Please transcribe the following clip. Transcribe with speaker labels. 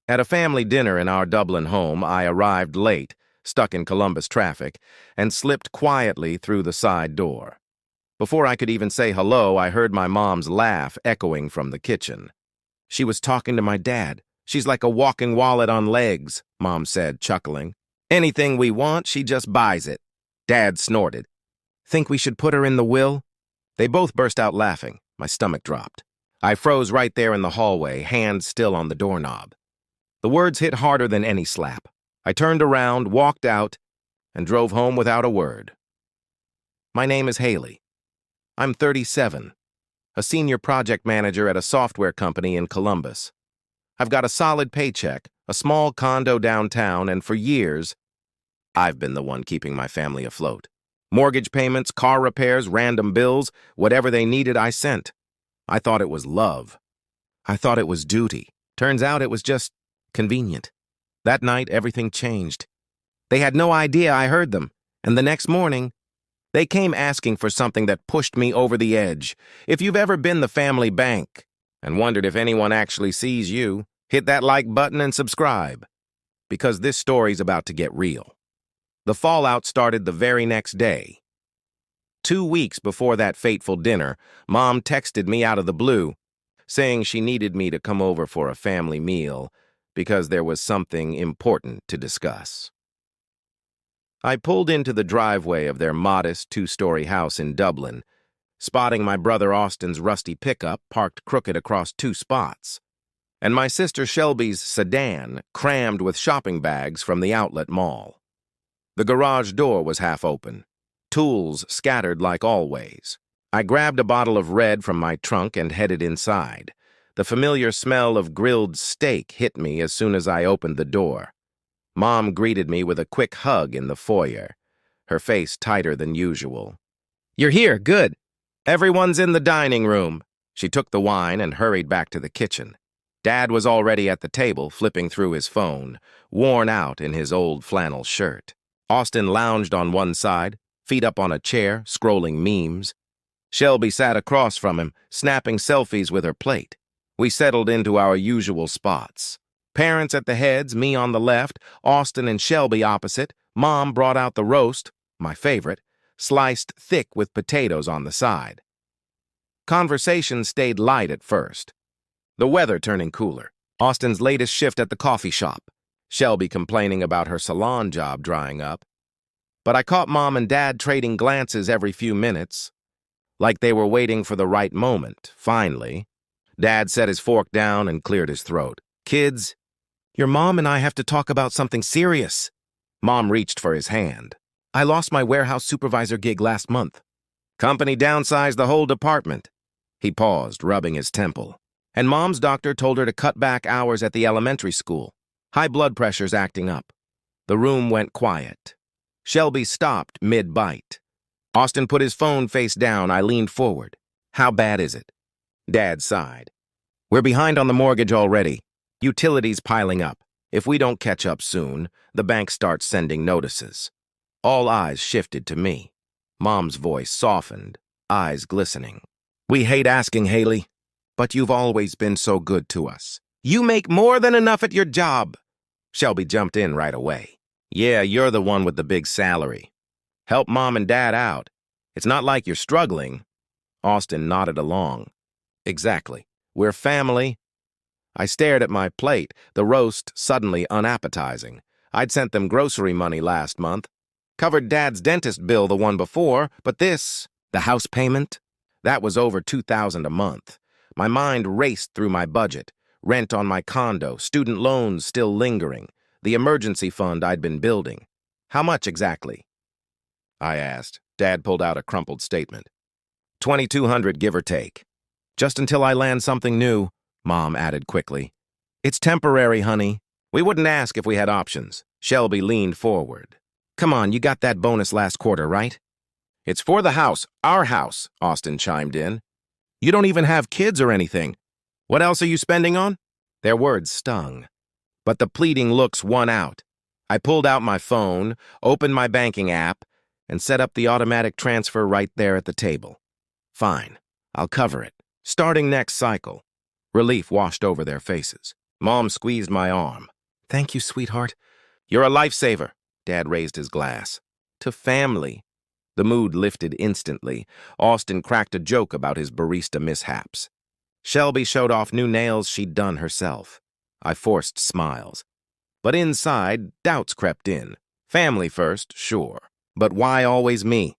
Speaker 1: At a family dinner in our Dublin home, I arrived late, stuck in Columbus traffic, and slipped quietly through the side door. Before I could even say hello, I heard my mom's laugh echoing from the kitchen. She was talking to my dad. She's like a walking wallet on legs, Mom said, chuckling. Anything we want, she just buys it. Dad snorted. Think we should put her in the will? They both burst out laughing. My stomach dropped. I froze right there in the hallway, hand still on the doorknob. The words hit harder than any slap. I turned around, walked out, and drove home without a word. My name is Haley. I'm 37, a senior project manager at a software company in Columbus. I've got a solid paycheck, a small condo downtown, and for years, I've been the one keeping my family afloat. Mortgage payments, car repairs, random bills, whatever they needed, I sent. I thought it was love. I thought it was duty. Turns out it was just convenient. That night, everything changed. They had no idea I heard them, and the next morning, they came asking for something that pushed me over the edge. If you've ever been the family bank and wondered if anyone actually sees you, hit that like button and subscribe, because this story's about to get real. The fallout started the very next day. 2 weeks before that fateful dinner, Mom texted me out of the blue, saying she needed me to come over for a family meal because there was something important to discuss. I pulled into the driveway of their modest 2-story house in Dublin, spotting my brother Austin's rusty pickup parked crooked across 2 spots, and my sister Shelby's sedan crammed with shopping bags from the outlet mall. The garage door was half open, tools scattered like always. I grabbed a bottle of red from my trunk and headed inside. The familiar smell of grilled steak hit me as soon as I opened the door. Mom greeted me with a quick hug in the foyer, her face tighter than usual. "You're here, good. Everyone's in the dining room." She took the wine and hurried back to the kitchen. Dad was already at the table, flipping through his phone, worn out in his old flannel shirt. Austin lounged on one side, feet up on a chair, scrolling memes. Shelby sat across from him, snapping selfies with her plate. We settled into our usual spots. Parents at the heads, me on the left, Austin and Shelby opposite. Mom brought out the roast, my favorite, sliced thick with potatoes on the side. Conversation stayed light at first. The weather turning cooler. Austin's latest shift at the coffee shop. Shelby complaining about her salon job drying up. But I caught Mom and Dad trading glances every few minutes, like they were waiting for the right moment. Finally, Dad set his fork down and cleared his throat. "Kids, your mom and I have to talk about something serious." Mom reached for his hand. "I lost my warehouse supervisor gig last month. Company downsized the whole department." He paused, rubbing his temple. "And Mom's doctor told her to cut back hours at the elementary school. High blood pressure's acting up." The room went quiet. Shelby stopped mid-bite. Austin put his phone face down. I leaned forward. "How bad is it?" Dad sighed. "We're behind on the mortgage already. Utilities piling up. If we don't catch up soon, the bank starts sending notices." All eyes shifted to me. Mom's voice softened, eyes glistening. "We hate asking, Haley, but you've always been so good to us. You make more than enough at your job." Shelby jumped in right away. "Yeah, you're the one with the big salary. Help Mom and Dad out. It's not like you're struggling." Austin nodded along. "Exactly. We're family." I stared at my plate, the roast suddenly unappetizing. I'd sent them grocery money last month. Covered Dad's dentist bill the one before, but this, the house payment, that was over $2,000 a month. My mind raced through my budget. Rent on my condo, student loans still lingering, the emergency fund I'd been building. "How much exactly?" I asked. Dad pulled out a crumpled statement. $2,200 give or take. "Just until I land something new," Mom added quickly. "It's temporary, honey. We wouldn't ask if we had options." Shelby leaned forward. "Come on, you got that bonus last quarter, right?" "It's for the house, our house," Austin chimed in. "You don't even have kids or anything. What else are you spending on?" Their words stung, but the pleading looks won out. I pulled out my phone, opened my banking app, and set up the automatic transfer right there at the table. "Fine, I'll cover it. Starting next cycle." Relief washed over their faces. Mom squeezed my arm. Thank you, sweetheart. You're a lifesaver. Dad raised his glass. To family. The mood lifted instantly. Austin cracked a joke about his barista mishaps. Shelby showed off new nails she'd done herself. I forced smiles. But inside, doubts crept in. Family first, sure. But why always me?